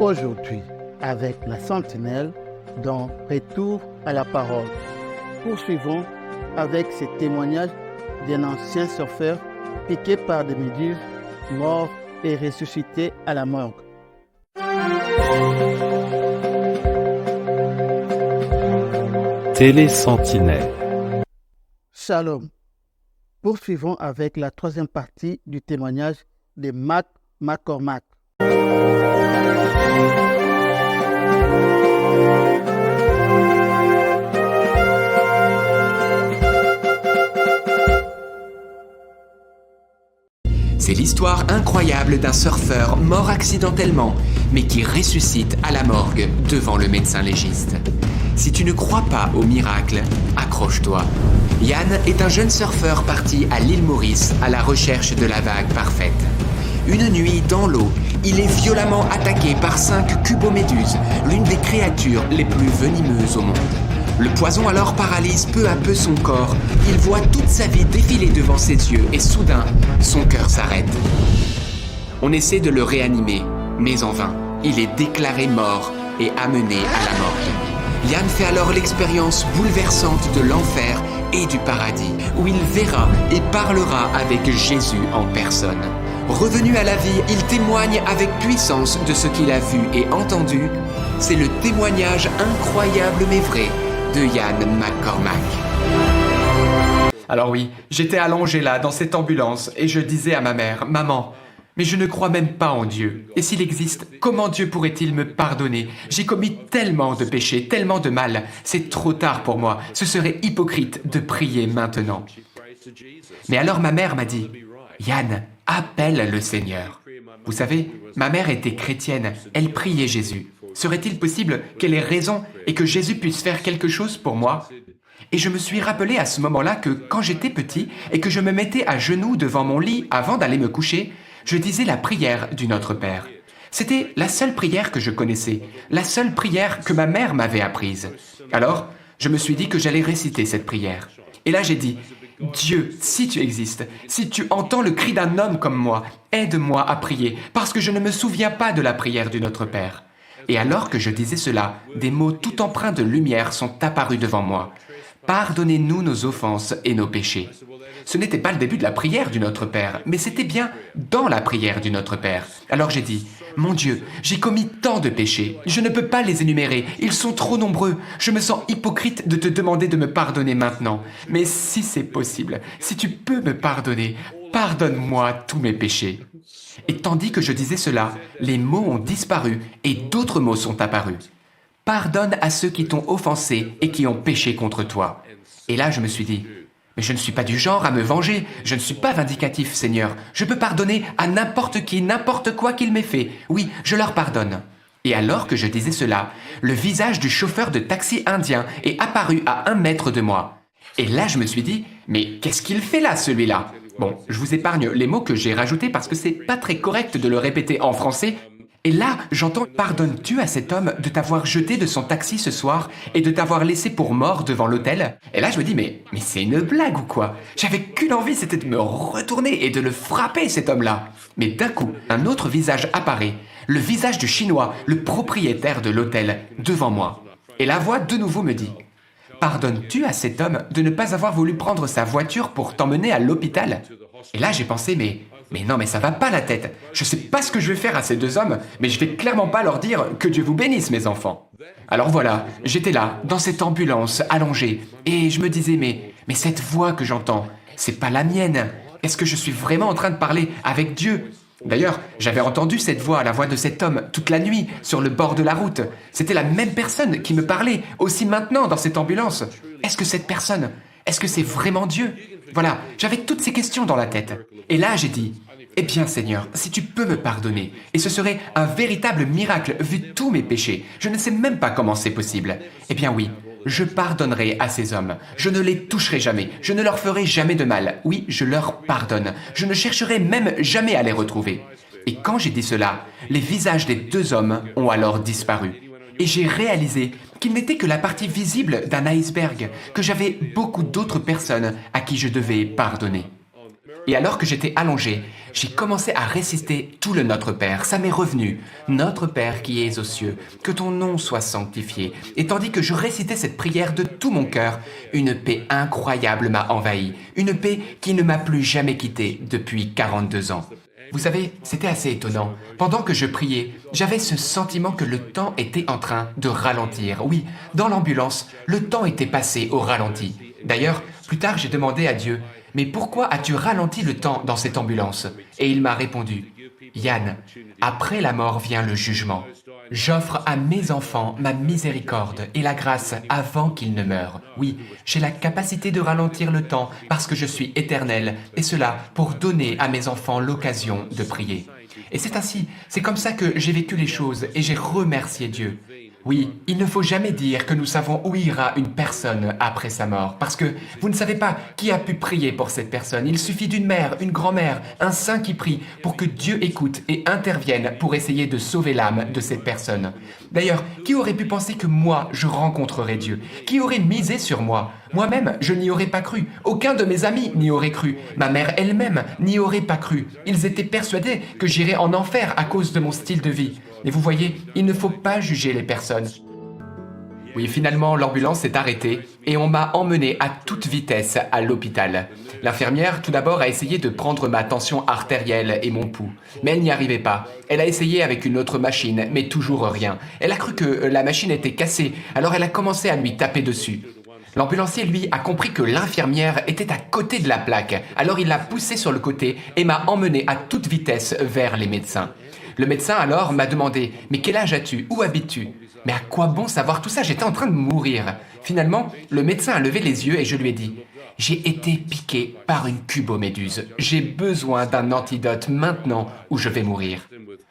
aujourd'hui avec la sentinelle dans Retour à la parole. Poursuivons avec ces témoignages d'un ancien surfeur piqué par des méduses, mort et ressuscité à la morgue. Télé-Sentinelle. Shalom. Poursuivons avec la troisième partie du témoignage de Matt McCormack. C'est l'histoire incroyable d'un surfeur mort accidentellement, mais qui ressuscite à la morgue devant le médecin légiste. Si tu ne crois pas au miracle, accroche-toi. Yann est un jeune surfeur parti à l'île Maurice à la recherche de la vague parfaite. Une nuit, dans l'eau, il est violemment attaqué par 5 cuboméduses, l'une des créatures les plus venimeuses au monde. Le poison alors paralyse peu à peu son corps. Il voit toute sa vie défiler devant ses yeux et soudain, son cœur s'arrête. On essaie de le réanimer, mais en vain. Il est déclaré mort et amené à la morgue. Yann fait alors l'expérience bouleversante de l'enfer et du paradis, où il verra et parlera avec Jésus en personne. Revenu à la vie, il témoigne avec puissance de ce qu'il a vu et entendu. C'est le témoignage incroyable mais vrai de Yann McCormack. Alors oui, j'étais allongé là, dans cette ambulance, et je disais à ma mère, « Maman, mais je ne crois même pas en Dieu. Et s'il existe, comment Dieu pourrait-il me pardonner? J'ai commis tellement de péchés, tellement de mal. C'est trop tard pour moi. Ce serait hypocrite de prier maintenant. » Mais alors ma mère m'a dit, « Yann, appelle le Seigneur. » Vous savez, ma mère était chrétienne, elle priait Jésus. Serait-il possible qu'elle ait raison et que Jésus puisse faire quelque chose pour moi? Et je me suis rappelé à ce moment-là que quand j'étais petit et que je me mettais à genoux devant mon lit avant d'aller me coucher, je disais la prière du Notre Père. C'était la seule prière que je connaissais, la seule prière que ma mère m'avait apprise. Alors, je me suis dit que j'allais réciter cette prière. Et là, j'ai dit, « Dieu, si tu existes, si tu entends le cri d'un homme comme moi, aide-moi à prier, parce que je ne me souviens pas de la prière du Notre Père. » Et alors que je disais cela, des mots tout empreints de lumière sont apparus devant moi. « Pardonnez-nous nos offenses et nos péchés. » Ce n'était pas le début de la prière du Notre Père, mais c'était bien dans la prière du Notre Père. Alors j'ai dit, « Mon Dieu, j'ai commis tant de péchés, je ne peux pas les énumérer, ils sont trop nombreux. Je me sens hypocrite de te demander de me pardonner maintenant. Mais si c'est possible, si tu peux me pardonner, pardonne-moi tous mes péchés. » Et tandis que je disais cela, les mots ont disparu et d'autres mots sont apparus. « Pardonne à ceux qui t'ont offensé et qui ont péché contre toi. » Et là, je me suis dit, « Mais je ne suis pas du genre à me venger, je ne suis pas vindicatif, Seigneur. Je peux pardonner à n'importe qui, n'importe quoi qu'il m'ait fait. Oui, je leur pardonne. » Et alors que je disais cela, le visage du chauffeur de taxi indien est apparu à 1 mètre de moi. Et là, je me suis dit, « Mais qu'est-ce qu'il fait là, celui-là ?» Bon, je vous épargne les mots que j'ai rajoutés parce que c'est pas très correct de le répéter en français. Et là, j'entends « Pardonnes-tu à cet homme de t'avoir jeté de son taxi ce soir et de t'avoir laissé pour mort devant l'hôtel ?» Et là, je me dis « Mais c'est une blague ou quoi ?» J'avais qu'une envie, c'était de me retourner et de le frapper, cet homme-là. Mais d'un coup, un autre visage apparaît, le visage du Chinois, le propriétaire de l'hôtel, devant moi. Et la voix de nouveau me dit « Pardonnes-tu à cet homme de ne pas avoir voulu prendre sa voiture pour t'emmener à l'hôpital ?» Et là, j'ai pensé, mais non, mais ça va pas la tête. Je sais pas ce que je vais faire à ces 2 hommes, mais je vais clairement pas leur dire que Dieu vous bénisse, mes enfants. Alors voilà, j'étais là, dans cette ambulance, allongée, et je me disais, mais cette voix que j'entends, c'est pas la mienne. Est-ce que je suis vraiment en train de parler avec Dieu ? D'ailleurs, j'avais entendu cette voix, la voix de cet homme, toute la nuit, sur le bord de la route. C'était la même personne qui me parlait, aussi maintenant dans cette ambulance. Est-ce que cette personne, est-ce que c'est vraiment Dieu ? Voilà, j'avais toutes ces questions dans la tête. Et là, j'ai dit, « Eh bien, Seigneur, si tu peux me pardonner, et ce serait un véritable miracle vu tous mes péchés, je ne sais même pas comment c'est possible. Eh bien oui, je pardonnerai à ces hommes. Je ne les toucherai jamais. Je ne leur ferai jamais de mal. Oui, je leur pardonne. Je ne chercherai même jamais à les retrouver. » Et quand j'ai dit cela, les visages des 2 hommes ont alors disparu. Et j'ai réalisé qu'il n'était que la partie visible d'un iceberg, que j'avais beaucoup d'autres personnes à qui je devais pardonner. Et alors que j'étais allongé, j'ai commencé à réciter tout le Notre Père. Ça m'est revenu. Notre Père qui es aux cieux, que ton nom soit sanctifié. Et tandis que je récitais cette prière de tout mon cœur, une paix incroyable m'a envahi. Une paix qui ne m'a plus jamais quitté depuis 42 ans. Vous savez, c'était assez étonnant. Pendant que je priais, j'avais ce sentiment que le temps était en train de ralentir. Oui, dans l'ambulance, le temps était passé au ralenti. D'ailleurs, plus tard, j'ai demandé à Dieu, « Mais pourquoi as-tu ralenti le temps dans cette ambulance ?» Et il m'a répondu, « Yann, après la mort vient le jugement. J'offre à mes enfants ma miséricorde et la grâce avant qu'ils ne meurent. Oui, j'ai la capacité de ralentir le temps parce que je suis éternel, et cela pour donner à mes enfants l'occasion de prier. » Et c'est ainsi, c'est comme ça que j'ai vécu les choses et j'ai remercié Dieu. Oui, il ne faut jamais dire que nous savons où ira une personne après sa mort, parce que vous ne savez pas qui a pu prier pour cette personne. Il suffit d'une mère, une grand-mère, un saint qui prie pour que Dieu écoute et intervienne pour essayer de sauver l'âme de cette personne. D'ailleurs, qui aurait pu penser que moi, je rencontrerais Dieu? Qui aurait misé sur moi? Moi-même, je n'y aurais pas cru. Aucun de mes amis n'y aurait cru. Ma mère elle-même n'y aurait pas cru. Ils étaient persuadés que j'irais en enfer à cause de mon style de vie. Et vous voyez, il ne faut pas juger les personnes. Oui, finalement, l'ambulance s'est arrêtée et on m'a emmené à toute vitesse à l'hôpital. L'infirmière, tout d'abord, a essayé de prendre ma tension artérielle et mon pouls. Mais elle n'y arrivait pas. Elle a essayé avec une autre machine, mais toujours rien. Elle a cru que la machine était cassée, alors elle a commencé à lui taper dessus. L'ambulancier, lui, a compris que l'infirmière était à côté de la plaque. Alors il l'a poussée sur le côté et m'a emmené à toute vitesse vers les médecins. Le médecin alors m'a demandé « Mais quel âge as-tu? Où habites-tu » Mais à quoi bon savoir tout ça? J'étais en train de mourir. Finalement, le médecin a levé les yeux et je lui ai dit « J'ai été piqué par une cuboméduse. J'ai besoin d'un antidote maintenant ou je vais mourir. »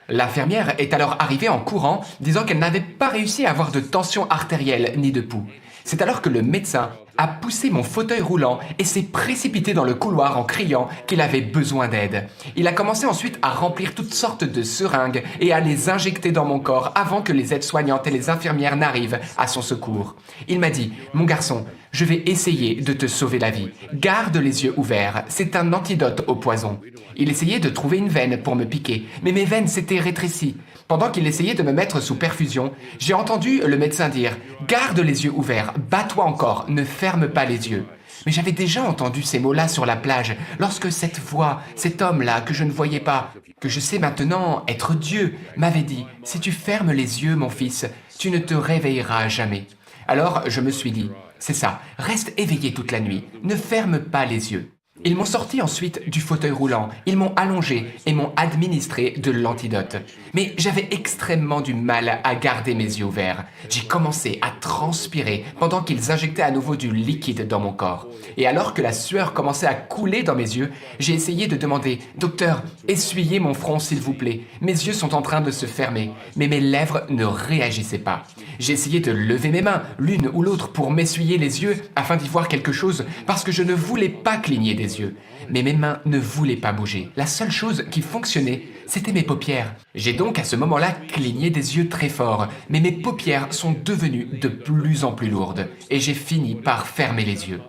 L'infirmière est alors arrivée en courant, disant qu'elle n'avait pas réussi à avoir de tension artérielle ni de pouls. C'est alors que le médecin a poussé mon fauteuil roulant et s'est précipité dans le couloir en criant qu'il avait besoin d'aide. Il a commencé ensuite à remplir toutes sortes de seringues et à les injecter dans mon corps avant que les aides-soignantes et les infirmières n'arrivent à son secours. Il m'a dit « Mon garçon, je vais essayer de te sauver la vie. Garde les yeux ouverts, c'est un antidote au poison. » Il essayait de trouver une veine pour me piquer, mais mes veines s'étaient rétrécies. Pendant qu'il essayait de me mettre sous perfusion, j'ai entendu le médecin dire « Garde les yeux ouverts, bats-toi encore, ne ferme pas les yeux. » Mais j'avais déjà entendu ces mots-là sur la plage, lorsque cette voix, cet homme-là que je ne voyais pas, que je sais maintenant être Dieu, m'avait dit « Si tu fermes les yeux, mon fils, tu ne te réveilleras jamais. » Alors je me suis dit « C'est ça, reste éveillé toute la nuit, ne ferme pas les yeux. » Ils m'ont sorti ensuite du fauteuil roulant, ils m'ont allongé et m'ont administré de l'antidote. Mais j'avais extrêmement du mal à garder mes yeux ouverts. J'ai commencé à transpirer pendant qu'ils injectaient à nouveau du liquide dans mon corps. Et alors que la sueur commençait à couler dans mes yeux, j'ai essayé de demander « Docteur, essuyez mon front s'il vous plaît. Mes yeux sont en train de se fermer. » Mais mes lèvres ne réagissaient pas. J'ai essayé de lever mes mains, l'une ou l'autre, pour m'essuyer les yeux afin d'y voir quelque chose parce que je ne voulais pas cligner des yeux. Mais mes mains ne voulaient pas bouger. La seule chose qui fonctionnait, c'était mes paupières. J'ai donc à ce moment-là cligné des yeux très fort, mais mes paupières sont devenues de plus en plus lourdes et j'ai fini par fermer les yeux.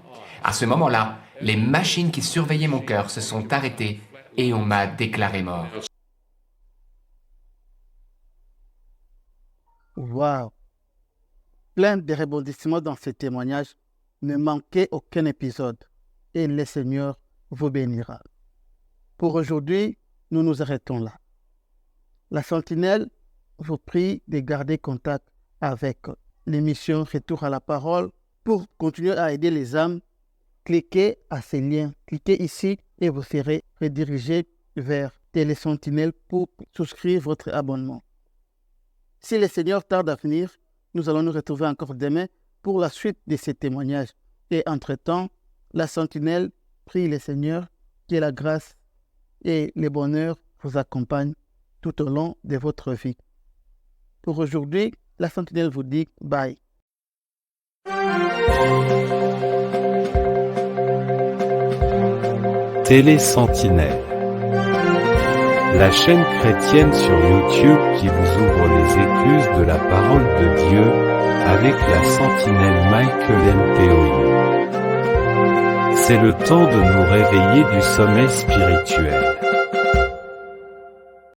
À ce moment-là, les machines qui surveillaient mon cœur se sont arrêtées et on m'a déclaré mort. Waouh! Plein de rebondissements dans ce témoignage. Ne manquez aucun épisode et le Seigneur vous bénira. Pour aujourd'hui, nous nous arrêtons là. La Sentinelle vous prie de garder contact avec l'émission Retour à la parole. Pour continuer à aider les âmes, cliquez à ces liens. Cliquez ici et vous serez redirigé vers Télé Sentinelle pour souscrire votre abonnement. Si le Seigneur tarde à venir, nous allons nous retrouver encore demain pour la suite de ces témoignages. Et entre-temps, la Sentinelle prie le Seigneur que la grâce et le bonheur vous accompagnent tout au long de votre vie. Pour aujourd'hui, la Sentinelle vous dit bye. Télé Sentinelle, la chaîne chrétienne sur YouTube qui vous ouvre les écluses de la parole de Dieu avec la Sentinelle Michael Mpeoyi. C'est le temps de nous réveiller du sommeil spirituel.